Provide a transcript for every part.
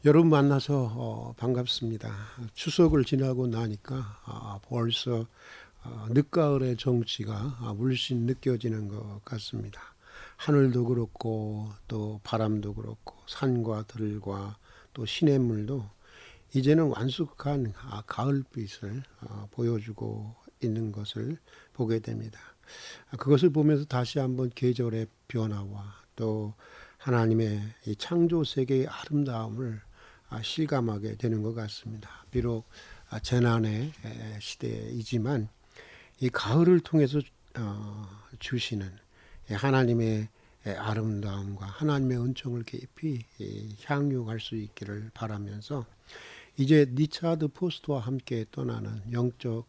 여러분 만나서 반갑습니다. 추석을 지나고 나니까 벌써 늦가을의 정취가 물씬 느껴지는 것 같습니다. 하늘도 그렇고 또 바람도 그렇고 산과 들과 또 시냇물도 이제는 완숙한 가을빛을 보여주고 있는 것을 보게 됩니다. 그것을 보면서 다시 한번 계절의 변화와 또 하나님의 이 창조 세계의 아름다움을 실감하게 되는 것 같습니다. 비록 재난의 시대이지만 이 가을을 통해서 주시는 하나님의 아름다움과 하나님의 은총을 깊이 향유할 수 있기를 바라면서 이제 리차드 포스트와 함께 떠나는 영적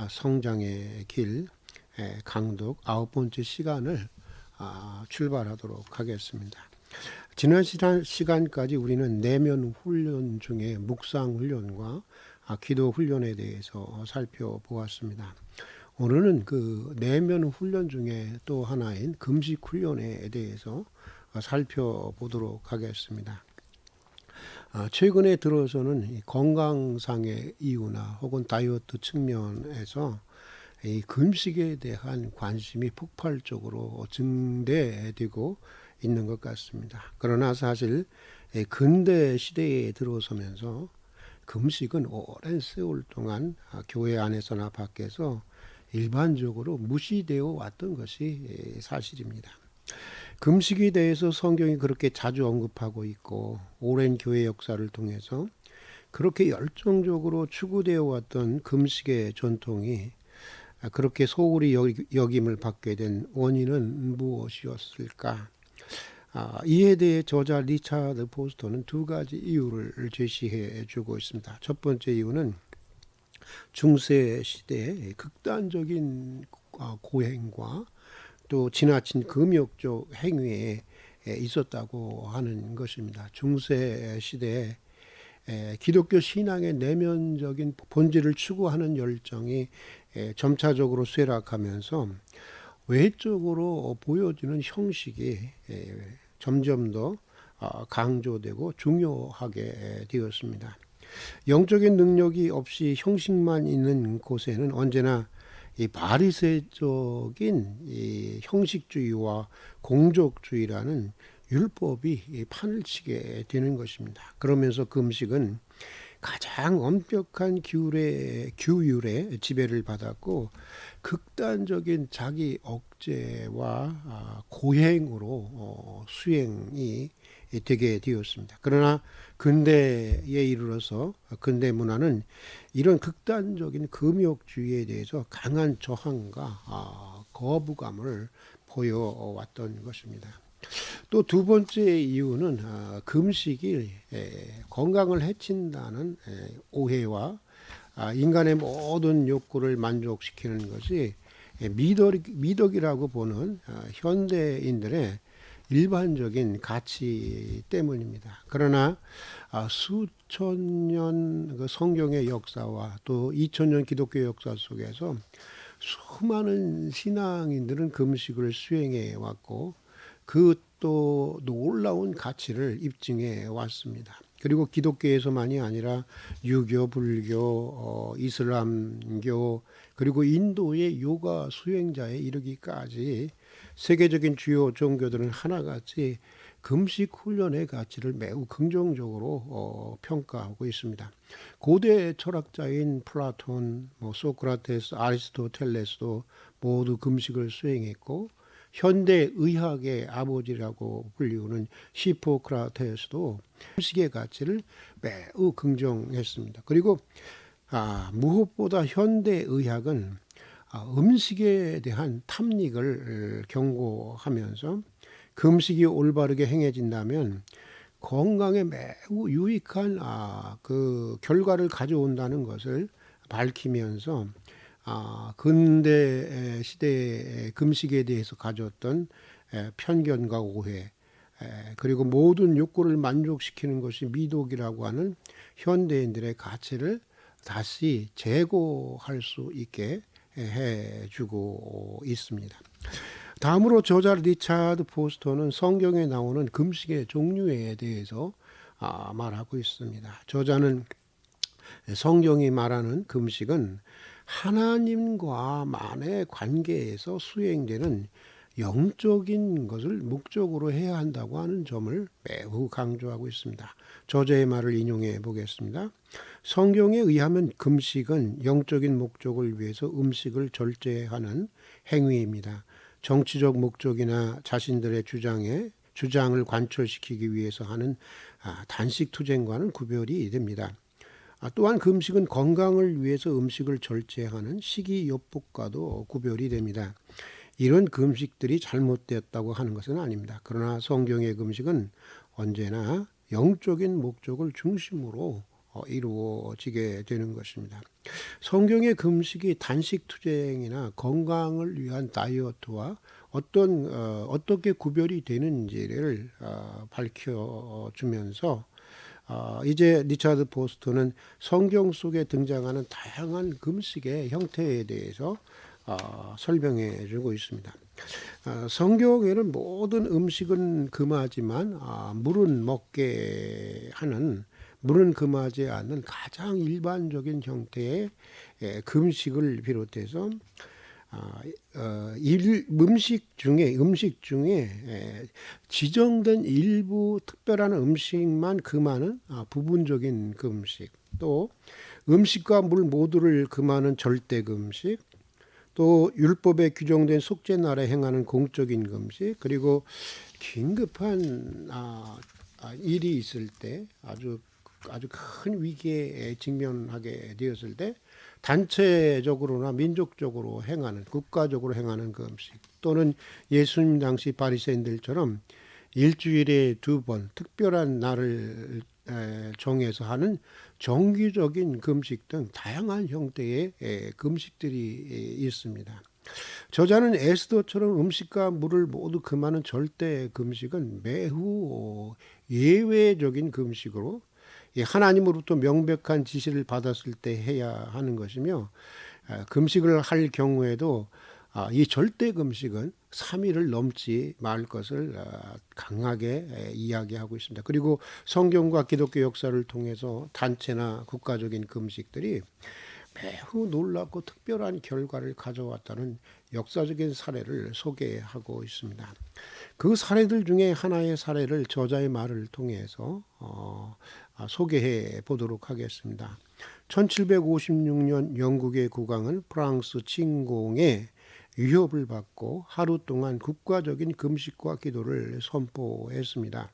성장의 길 강독 9번째 시간을 출발하도록 하겠습니다. 지난 시간까지 우리는 내면 훈련 중에 묵상 훈련과 기도 훈련에 대해서 살펴보았습니다. 오늘은 그 내면 훈련 중에 또 하나인 금식 훈련에 대해서 살펴보도록 하겠습니다. 최근에 들어서는 건강상의 이유나 혹은 다이어트 측면에서 이 금식에 대한 관심이 폭발적으로 증대되고 있는 것 같습니다. 그러나 사실 근대 시대에 들어서면서 금식은 오랜 세월 동안 교회 안에서나 밖에서 일반적으로 무시되어 왔던 것이 사실입니다. 금식에 대해서 성경이 그렇게 자주 언급하고 있고 오랜 교회 역사를 통해서 그렇게 열정적으로 추구되어 왔던 금식의 전통이 그렇게 소홀히 여김을 받게 된 원인은 무엇이었을까? 이에 대해 저자 리차드 포스터는 두 가지 이유를 제시해 주고 있습니다. 첫 번째 이유는 중세 시대의 극단적인 고행과 또 지나친 금욕적 행위에 있었다고 하는 것입니다. 중세 시대에 기독교 신앙의 내면적인 본질을 추구하는 열정이 점차적으로 쇠락하면서 외적으로 보여지는 형식이 점점 더 강조되고 중요하게 되었습니다. 영적인 능력이 없이 형식만 있는 곳에는 언제나 이 바리새적인 이 형식주의와 공적주의라는 율법이 판을 치게 되는 것입니다. 그러면서 금식은 가장 엄격한 규율의 지배를 받았고 극단적인 자기 억제와 고행으로 수행이 되게 되었습니다. 그러나 근대에 이르러서 근대 문화는 이런 극단적인 금욕주의에 대해서 강한 저항과 거부감을 보여왔던 것입니다. 또 두 번째 이유는 금식이 건강을 해친다는 오해와 인간의 모든 욕구를 만족시키는 것이 미덕이라고 보는 현대인들의 일반적인 가치 때문입니다. 그러나 수천 년 성경의 역사와 또 2000년 기독교 역사 속에서 수많은 신앙인들은 금식을 수행해 왔고 그 또 놀라운 가치를 입증해 왔습니다. 그리고 기독교에서만이 아니라 유교, 불교, 이슬람교 그리고 인도의 요가 수행자에 이르기까지 세계적인 주요 종교들은 하나같이 금식 훈련의 가치를 매우 긍정적으로 평가하고 있습니다. 고대 철학자인 플라톤, 소크라테스, 아리스토텔레스도 모두 금식을 수행했고 현대 의학의 아버지라고 불리우는 히포크라테스도 음식의 가치를 매우 긍정했습니다. 그리고 무엇보다 현대 의학은 음식에 대한 탐닉을 경고하면서 금식이 올바르게 행해진다면 건강에 매우 유익한 그 결과를 가져온다는 것을 밝히면서 근대 시대의 금식에 대해서 가졌던 편견과 오해 그리고 모든 욕구를 만족시키는 것이 미덕이라고 하는 현대인들의 가치를 다시 재고할 수 있게 해주고 있습니다. 다음으로 저자 리차드 포스터는 성경에 나오는 금식의 종류에 대해서 말하고 있습니다. 저자는 성경이 말하는 금식은 하나님과만의 관계에서 수행되는 영적인 것을 목적으로 해야 한다고 하는 점을 매우 강조하고 있습니다. 저자의 말을 인용해 보겠습니다. 성경에 의하면 금식은 영적인 목적을 위해서 음식을 절제하는 행위입니다. 정치적 목적이나 자신들의 주장을 관철시키기 위해서 하는 단식 투쟁과는 구별이 됩니다. 또한 금식은 건강을 위해서 음식을 절제하는 식이요법과도 구별이 됩니다. 이런 금식들이 잘못되었다고 하는 것은 아닙니다. 그러나 성경의 금식은 언제나 영적인 목적을 중심으로 이루어지게 되는 것입니다. 성경의 금식이 단식 투쟁이나 건강을 위한 다이어트와 어떻게 구별이 되는지를 밝혀주면서 이제 리차드 포스터는 성경 속에 등장하는 다양한 금식의 형태에 대해서 설명해 주고 있습니다. 성경에는 모든 음식은 금하지만 물은 금하지 않는 가장 일반적인 형태의 금식을 비롯해서 음식 중에 지정된 일부 특별한 음식만 금하는 부분적인 금식, 또 음식과 물 모두를 금하는 절대 금식, 또 율법에 규정된 속죄 날에 행하는 공적인 금식, 그리고 긴급한 일이 있을 때 아주 큰 위기에 직면하게 되었을 때 단체적으로나 민족적으로 행하는, 국가적으로 행하는 금식, 또는 예수님 당시 바리새인들처럼 일주일에 2번 특별한 날을 정해서 하는 정기적인 금식 등 다양한 형태의 금식들이 있습니다. 저자는 에스더처럼 음식과 물을 모두 금하는 절대 금식은 매우 예외적인 금식으로 하나님으로부터 명백한 지시를 받았을 때 해야 하는 것이며, 금식을 할 경우에도 이 절대 금식은 3일을 넘지 말 것을 강하게 이야기하고 있습니다. 그리고 성경과 기독교 역사를 통해서 단체나 국가적인 금식들이 매우 놀랍고 특별한 결과를 가져왔다는 역사적인 사례를 소개하고 있습니다. 그 사례들 중에 하나의 사례를 저자의 말을 통해서 소개해 보도록 하겠습니다. 1756년 영국의 국왕은 프랑스 침공에 위협을 받고 하루 동안 국가적인 금식과 기도를 선포했습니다.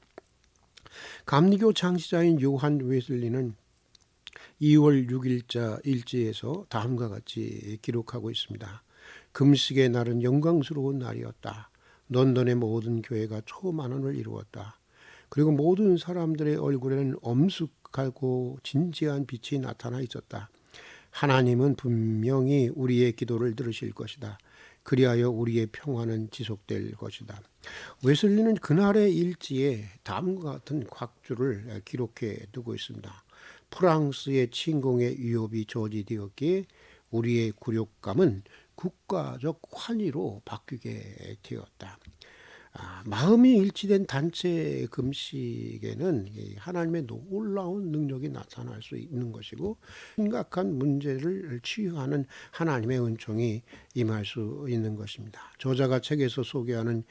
감리교 창시자인 요한 웨슬리는 2월 6일자 일지에서 다음과 같이 기록하고 있습니다. 금식의 날은 영광스러운 날이었다. 런던의 모든 교회가 초만원을 이루었다. 그리고 모든 사람들의 얼굴에는 엄숙하고 진지한 빛이 나타나 있었다. 하나님은 분명히 우리의 기도를 들으실 것이다. 그리하여 우리의 평화는 지속될 것이다. 웨슬리는 그날의 일지에 다음과 같은 곽주를 기록해 두고 있습니다. 프랑스의 침공의 위협이 저지되었기에 우리의 굴욕감은 국가적 환희로 바뀌게 되었다. 마음이 일치된 단체 금식에는 하나님의 놀라운 능력이 나타날 수 있는 것이고, 심각한 문제를 치유하는 하나님의 은총이 임할 수 있는 것입니다. 저자가 책에서 소개하는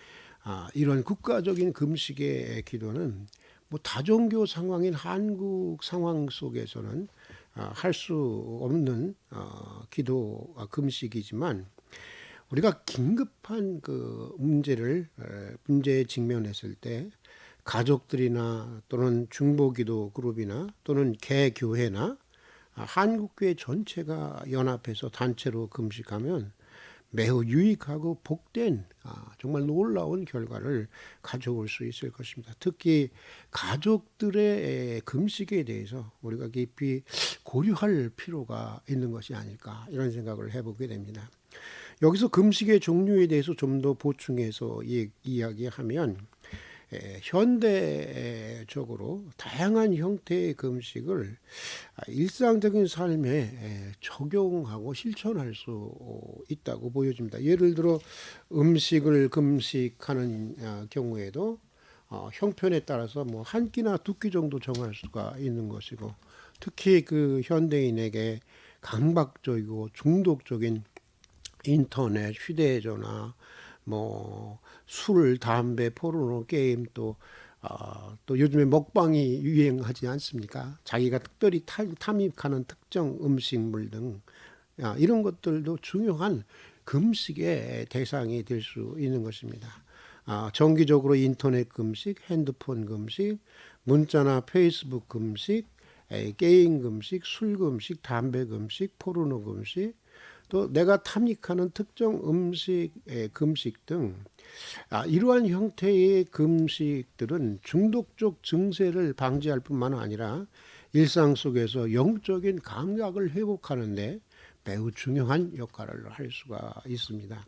이런 국가적인 금식의 기도는 다종교 상황인 한국 상황 속에서는 할 수 없는 기도 금식이지만, 우리가 긴급한 그 문제에 직면했을 때 가족들이나 또는 중보기도 그룹이나 또는 개교회나 한국교회 전체가 연합해서 단체로 금식하면 매우 유익하고 복된 정말 놀라운 결과를 가져올 수 있을 것입니다. 특히 가족들의 금식에 대해서 우리가 깊이 고려할 필요가 있는 것이 아닐까, 이런 생각을 해보게 됩니다. 여기서 금식의 종류에 대해서 좀 더 보충해서 이야기하면, 현대적으로 다양한 형태의 금식을 일상적인 삶에 적용하고 실천할 수 있다고 보여집니다. 예를 들어 음식을 금식하는 경우에도 형편에 따라서 뭐 한 끼나 두 끼 정도 정할 수가 있는 것이고, 특히 그 현대인에게 강박적이고 중독적인 인터넷, 휴대전화, 뭐 술, 담배, 포르노, 게임, 또 요즘에 먹방이 유행하지 않습니까? 자기가 특별히 탐입하는 특정 음식물 등 이런 것들도 중요한 금식의 대상이 될 수 있는 것입니다. 정기적으로 인터넷 금식, 핸드폰 금식, 문자나 페이스북 금식, 게임 금식, 술 금식, 담배 금식, 포르노 금식, 또 내가 탐닉하는 특정 음식, 금식 등 이러한 형태의 금식들은 중독적 증세를 방지할 뿐만 아니라 일상 속에서 영적인 감각을 회복하는 데 매우 중요한 역할을 할 수가 있습니다.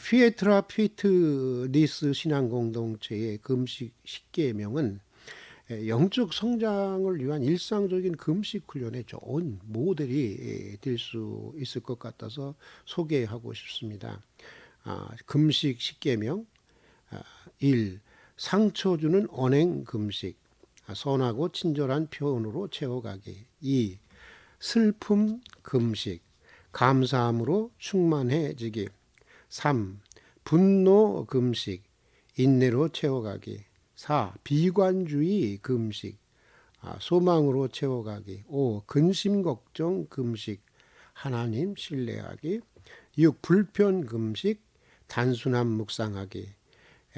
피에트라 피트니스 신앙 공동체의 금식 10계명은 영적 성장을 위한 일상적인 금식 훈련의 좋은 모델이 될 수 있을 것 같아서 소개하고 싶습니다. 금식 10계명 1. 상처 주는 언행 금식, 선하고 친절한 표현으로 채워가기. 2. 슬픔 금식, 감사함으로 충만해지기. 3. 분노 금식, 인내로 채워가기. 4. 비관주의 금식, 소망으로 채워가기. 5. 근심 걱정 금식, 하나님 신뢰하기. 6. 불편 금식, 단순함 묵상하기.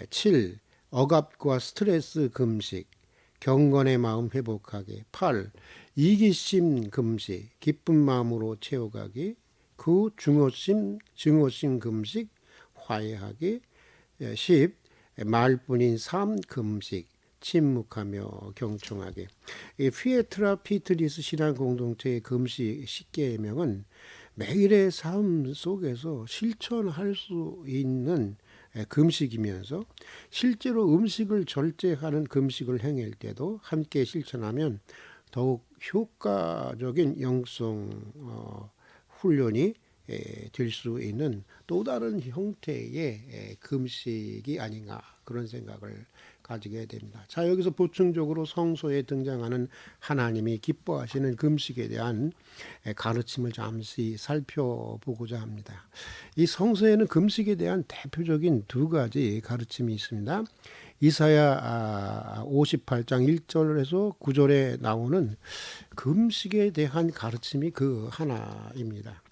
7. 억압과 스트레스 금식, 경건의 마음 회복하기. 8. 이기심 금식, 기쁜 마음으로 채워가기. 9. 증오심 금식, 화해하기. 10. 말뿐인 삶 금식, 침묵하며 경청하기. 이 피에트라 피트리스 신앙 공동체의 금식 10계명은 매일의 삶 속에서 실천할 수 있는 금식이면서 실제로 음식을 절제하는 금식을 행할 때도 함께 실천하면 더욱 효과적인 영성 훈련이 될 수 있는 또 다른 형태의 금식이 아닌가, 그런 생각을 가지게 됩니다. 자, 여기서 보충적으로 성서에 등장하는 하나님이 기뻐하시는 금식에 대한 가르침을 잠시 살펴보고자 합니다. 이 성서에는 금식에 대한 대표적인 두 가지 가르침이 있습니다. 이사야 58장 1절에서 9절에 나오는 금식에 대한 가르침이 그 하나입니다.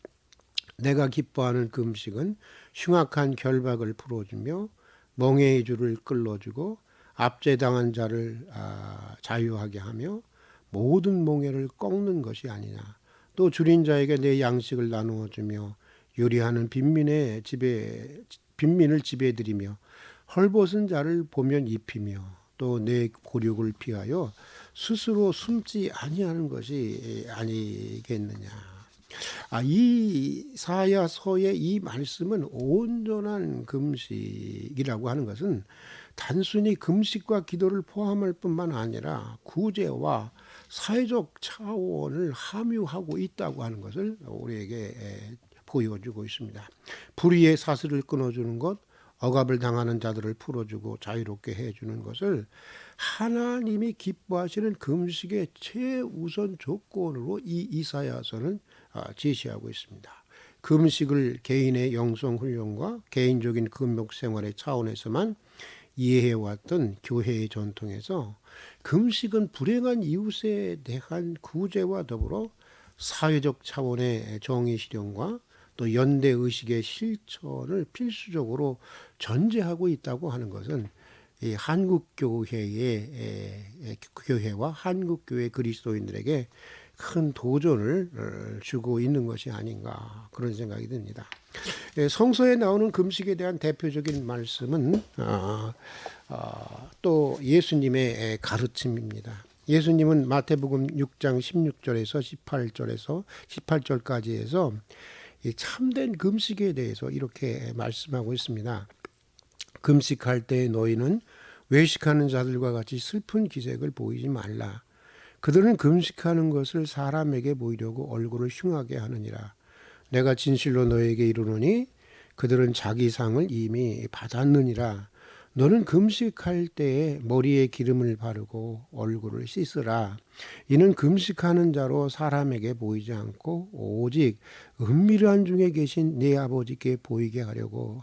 내가 기뻐하는 금식은 흉악한 결박을 풀어주며 멍에의 줄을 끌어주고 압제당한 자를 자유하게 하며 모든 멍에를 꺾는 것이 아니냐. 또 줄인 자에게 내 양식을 나누어 주며 요리하는 빈민을 집에 들이며 헐벗은 자를 보면 입히며 또 내 고륙을 피하여 스스로 숨지 아니하는 것이 아니겠느냐. 이사야서의 이 말씀은 온전한 금식이라고 하는 것은 단순히 금식과 기도를 포함할 뿐만 아니라 구제와 사회적 차원을 함유하고 있다고 하는 것을 우리에게 보여주고 있습니다. 불의의 사슬을 끊어주는 것, 억압을 당하는 자들을 풀어주고 자유롭게 해주는 것을 하나님이 기뻐하시는 금식의 최우선 조건으로 이 이사야서는 제시하고 있습니다. 금식을 개인의 영성 훈련과 개인적인 금욕 생활의 차원에서만 이해해왔던 교회의 전통에서 금식은 불행한 이웃에 대한 구제와 더불어 사회적 차원의 정의 실현과 또 연대 의식의 실천을 필수적으로 전제하고 있다고 하는 것은 이 한국 교회와 한국 교회 그리스도인들에게 큰 도전을 주고 있는 것이 아닌가, 그런 생각이 듭니다. 성서에 나오는 금식에 대한 대표적인 말씀은 또 예수님의 가르침입니다. 예수님은 마태복음 6장 16절에서 18절까지 해서 이 참된 금식에 대해서 이렇게 말씀하고 있습니다. 금식할 때 너희는 외식하는 자들과 같이 슬픈 기색을 보이지 말라. 그들은 금식하는 것을 사람에게 보이려고 얼굴을 흉하게 하느니라. 내가 진실로 너에게 이르노니 그들은 자기 상을 이미 받았느니라. 너는 금식할 때에 머리에 기름을 바르고 얼굴을 씻으라. 이는 금식하는 자로 사람에게 보이지 않고 오직 은밀한 중에 계신 내 아버지께 보이게 하려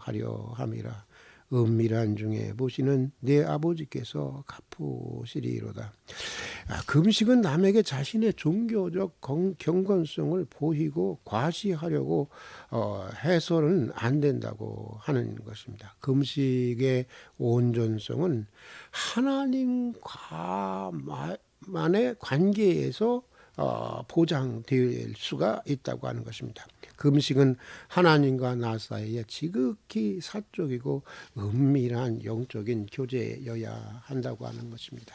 함이라. 은밀한 중에 보시는 내 아버지께서 갚으시리로다. 금식은 남에게 자신의 종교적 경건성을 보이고 과시하려고 해서는 안 된다고 하는 것입니다. 금식의 온전성은 하나님과만의 관계에서 보장될 수가 있다고 하는 것입니다. 금식은 하나님과 나 사이에 지극히 사적이고 은밀한 영적인 교제여야 한다고 하는 것입니다.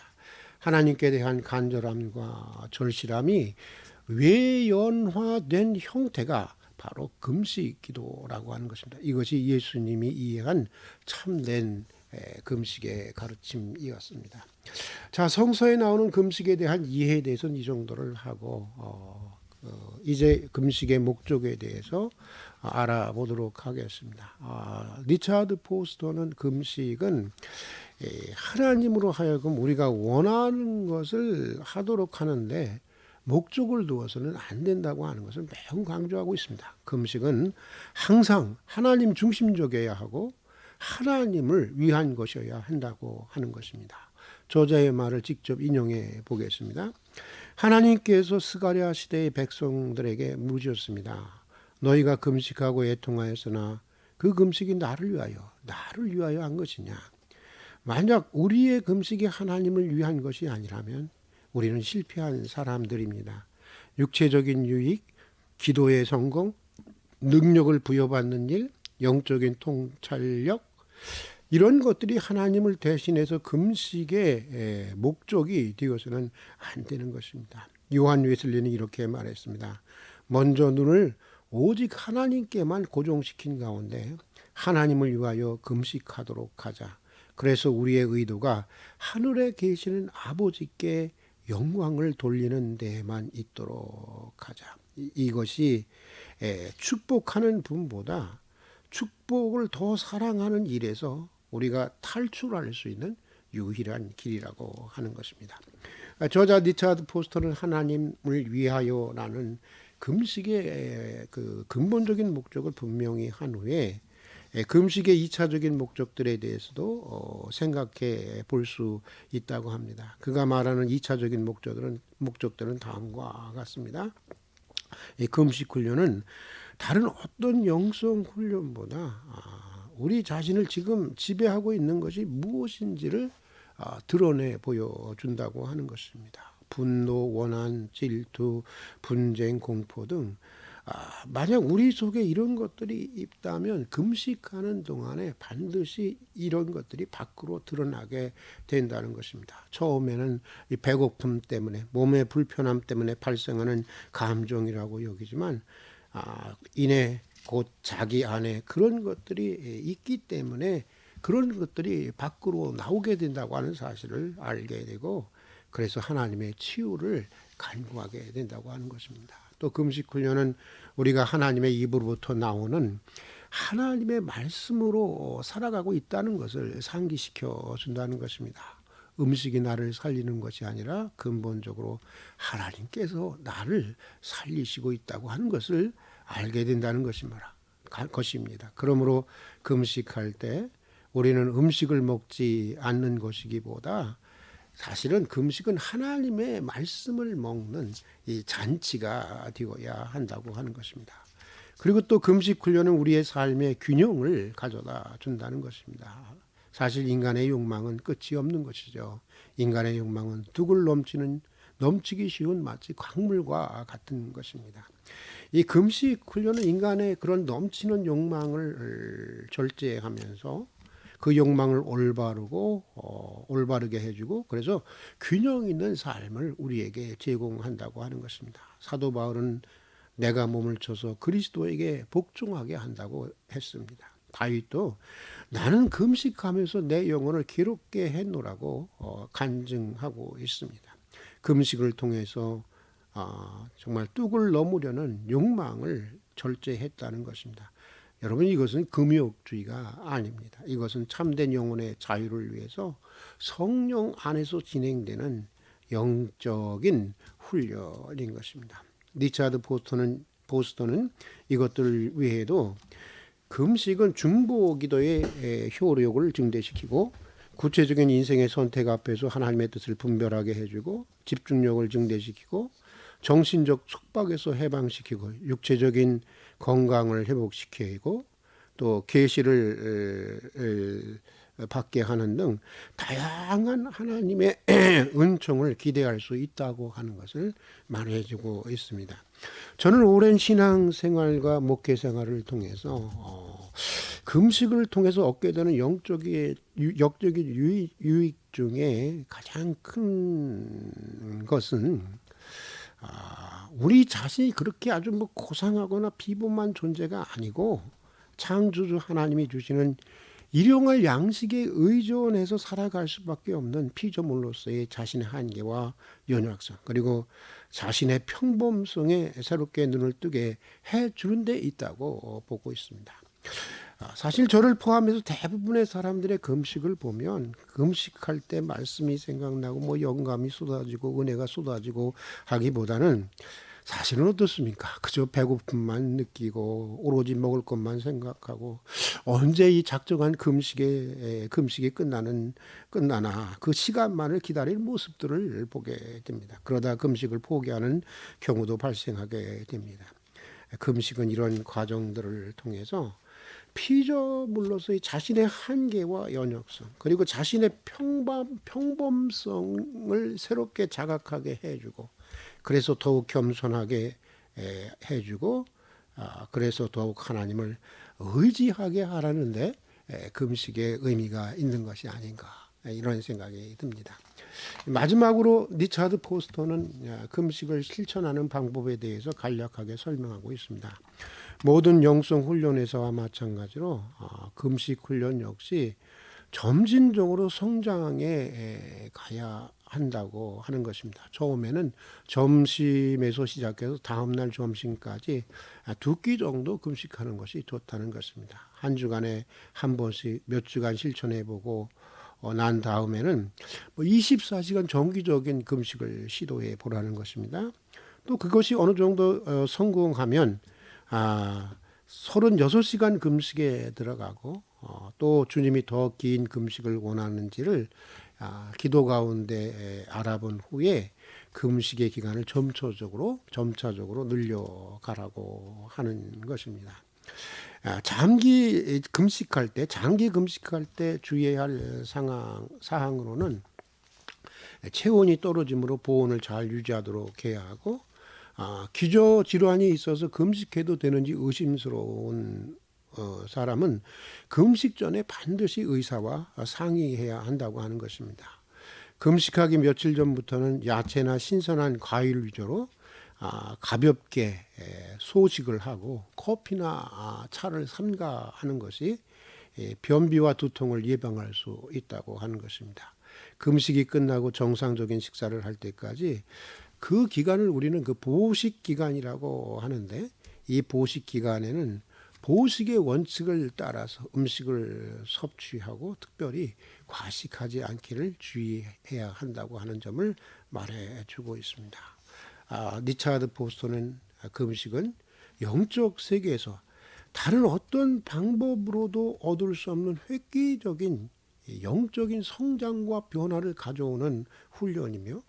하나님께 대한 간절함과 절실함이 외연화된 형태가 바로 금식 기도라고 하는 것입니다. 이것이 예수님이 이해한 참된 금식의 가르침이었습니다. 자, 성서에 나오는 금식에 대한 이해에 대해서는 이 정도를 하고 이제 금식의 목적에 대해서 알아보도록 하겠습니다. 리차드 포스터는 금식은 하나님으로 하여금 우리가 원하는 것을 하도록 하는데 목적을 두어서는 안 된다고 하는 것을 매우 강조하고 있습니다. 금식은 항상 하나님 중심적이어야 하고 하나님을 위한 것이어야 한다고 하는 것입니다. 저자의 말을 직접 인용해 보겠습니다. 하나님께서 스가랴 시대의 백성들에게 물으셨습니다. 너희가 금식하고 애통하였으나 그 금식이 나를 위하여 한 것이냐? 만약 우리의 금식이 하나님을 위한 것이 아니라면 우리는 실패한 사람들입니다. 육체적인 유익, 기도의 성공, 능력을 부여받는 일, 영적인 통찰력, 이런 것들이 하나님을 대신해서 금식의 목적이 되어서는 안 되는 것입니다. 요한 웨슬리는 이렇게 말했습니다. 먼저 눈을 오직 하나님께만 고정시킨 가운데 하나님을 위하여 금식하도록 하자. 그래서 우리의 의도가 하늘에 계시는 아버지께 영광을 돌리는 데만 있도록 하자. 이것이 축복하는 분보다 축복을 더 사랑하는 일에서 우리가 탈출할 수 있는 유일한 길이라고 하는 것입니다. 저자 리차드 포스터는 하나님을 위하여라는 금식의 그 근본적인 목적을 분명히 한 후에 금식의 2차적인 목적들에 대해서도 생각해 볼 수 있다고 합니다. 그가 말하는 2차적인 목적들은 다음과 같습니다. 금식 훈련은 다른 어떤 영성 훈련보다 우리 자신을 지금 지배하고 있는 것이 무엇인지를 드러내 보여준다고 하는 것입니다. 분노, 원한, 질투, 분쟁, 공포 등 만약 우리 속에 이런 것들이 있다면 금식하는 동안에 반드시 이런 것들이 밖으로 드러나게 된다는 것입니다. 처음에는 이 배고픔 때문에 몸의 불편함 때문에 발생하는 감정이라고 여기지만 이내 곧 자기 안에 그런 것들이 있기 때문에 그런 것들이 밖으로 나오게 된다고 하는 사실을 알게 되고 그래서 하나님의 치유를 간구하게 된다고 하는 것입니다. 또 금식 훈련은 우리가 하나님의 입으로부터 나오는 하나님의 말씀으로 살아가고 있다는 것을 상기시켜 준다는 것입니다. 음식이 나를 살리는 것이 아니라 근본적으로 하나님께서 나를 살리시고 있다고 하는 것을 알게 된다는 것입니다. 그러므로 금식할 때 우리는 음식을 먹지 않는 것이기보다 사실은 금식은 하나님의 말씀을 먹는 이 잔치가 되어야 한다고 하는 것입니다. 그리고 또 금식 훈련은 우리의 삶의 균형을 가져다 준다는 것입니다. 사실 인간의 욕망은 끝이 없는 것이죠. 인간의 욕망은 뚝을 넘치기 쉬운 마치 광물과 같은 것입니다. 이 금식 훈련은 인간의 그런 넘치는 욕망을 절제하면서 그 욕망을 올바르게 해주고 그래서 균형 있는 삶을 우리에게 제공한다고 하는 것입니다. 사도 바울은 내가 몸을 쳐서 그리스도에게 복종하게 한다고 했습니다. 다윗도 나는 금식하면서 내 영혼을 기롭게 해노라고 간증하고 있습니다. 금식을 통해서 정말 뚝을 넘으려는 욕망을 절제했다는 것입니다. 여러분, 이것은 금욕주의가 아닙니다. 이것은 참된 영혼의 자유를 위해서 성령 안에서 진행되는 영적인 훈련인 것입니다. 리차드 보스턴은 이것들을 위해도 금식은 중보 기도의 효력을 증대시키고 구체적인 인생의 선택 앞에서 하나님의 뜻을 분별하게 해주고 집중력을 증대시키고 정신적 속박에서 해방시키고 육체적인 건강을 회복시키고 또 계시를 받게 하는 등 다양한 하나님의 은총을 기대할 수 있다고 하는 것을 말해주고 있습니다. 저는 오랜 신앙생활과 목회생활을 통해서 금식을 통해서 얻게 되는 영적인 유익 중에 가장 큰 것은 우리 자신이 그렇게 아주 고상하거나 비범한 존재가 아니고 창조주 하나님이 주시는 일용할 양식에 의존해서 살아갈 수밖에 없는 피조물로서의 자신의 한계와 연약성, 그리고 자신의 평범성에 새롭게 눈을 뜨게 해주는 데 있다고 보고 있습니다. 사실 저를 포함해서 대부분의 사람들의 금식을 보면 금식할 때 말씀이 생각나고 영감이 쏟아지고 은혜가 쏟아지고 하기보다는 사실은 어떻습니까? 그저 배고픔만 느끼고 오로지 먹을 것만 생각하고 언제 이 작정한 금식이 끝나나 그 시간만을 기다릴 모습들을 보게 됩니다. 그러다 금식을 포기하는 경우도 발생하게 됩니다. 금식은 이런 과정들을 통해서 피조물로서의 자신의 한계와 연약성, 그리고 자신의 평범성을 새롭게 자각하게 해주고, 그래서 더욱 겸손하게 해주고, 그래서 더욱 하나님을 의지하게 하라는데 금식의 의미가 있는 것이 아닌가, 이런 생각이 듭니다. 마지막으로 리차드 포스터는 금식을 실천하는 방법에 대해서 간략하게 설명하고 있습니다. 모든 영성 훈련에서와 마찬가지로 금식 훈련 역시 점진적으로 성장해 가야 한다고 하는 것입니다. 처음에는 점심에서 시작해서 다음날 점심까지 2끼 정도 금식하는 것이 좋다는 것입니다. 한 주간에 한 번씩 몇 주간 실천해보고 난 다음에는 24시간 정기적인 금식을 시도해 보라는 것입니다. 또 그것이 어느 정도 성공하면 36시간 금식에 들어가고 또 주님이 더 긴 금식을 원하는지를 기도 가운데 알아본 후에 금식의 기간을 점차적으로 늘려가라고 하는 것입니다. 장기 금식할 때 주의해야 할 사항으로는 체온이 떨어짐으로 보온을 잘 유지하도록 해야 하고, 기저 질환이 있어서 금식해도 되는지 의심스러운 사람은 금식 전에 반드시 의사와 상의해야 한다고 하는 것입니다. 금식하기 며칠 전부터는 야채나 신선한 과일 위주로 가볍게 소식을 하고 커피나 차를 삼가하는 것이 변비와 두통을 예방할 수 있다고 하는 것입니다. 금식이 끝나고 정상적인 식사를 할 때까지 그 기간을 우리는 그 보식 기간이라고 하는데, 이 보식 기간에는 보식의 원칙을 따라서 음식을 섭취하고 특별히 과식하지 않기를 주의해야 한다고 하는 점을 말해주고 있습니다. 리차드 포스터는 금식은 영적 세계에서 다른 어떤 방법으로도 얻을 수 없는 획기적인 영적인 성장과 변화를 가져오는 훈련이며,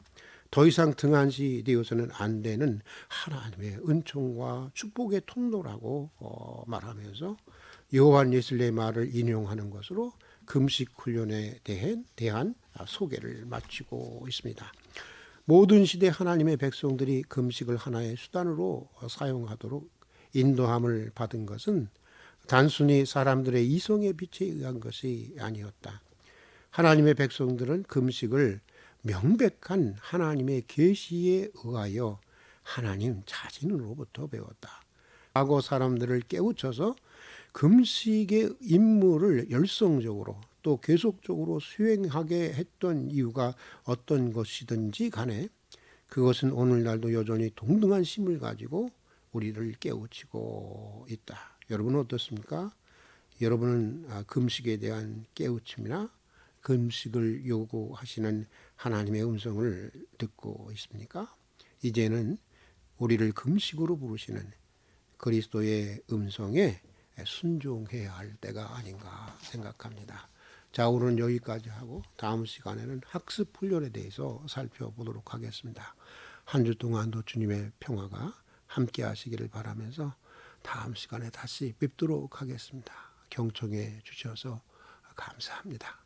더 이상 등한시 되어서는 안 되는 하나님의 은총과 축복의 통로라고 말하면서 요한 예슬레의 말을 인용하는 것으로 금식 훈련에 대한 소개를 마치고 있습니다. 모든 시대 하나님의 백성들이 금식을 하나의 수단으로 사용하도록 인도함을 받은 것은 단순히 사람들의 이성의 빛에 의한 것이 아니었다. 하나님의 백성들은 금식을 명백한 하나님의 계시에 의하여 하나님 자신으로부터 배웠다. 과거 사람들을 깨우쳐서 금식의 임무를 열성적으로 또 계속적으로 수행하게 했던 이유가 어떤 것이든지 간에 그것은 오늘날도 여전히 동등한 힘을 가지고 우리를 깨우치고 있다. 여러분은 어떻습니까? 여러분은 금식에 대한 깨우침이나 금식을 요구하시는 하나님의 음성을 듣고 있습니까? 이제는 우리를 금식으로 부르시는 그리스도의 음성에 순종해야 할 때가 아닌가 생각합니다. 자, 오늘은 여기까지 하고 다음 시간에는 학습 훈련에 대해서 살펴보도록 하겠습니다. 한 주 동안도 주님의 평화가 함께 하시기를 바라면서 다음 시간에 다시 뵙도록 하겠습니다. 경청해 주셔서 감사합니다.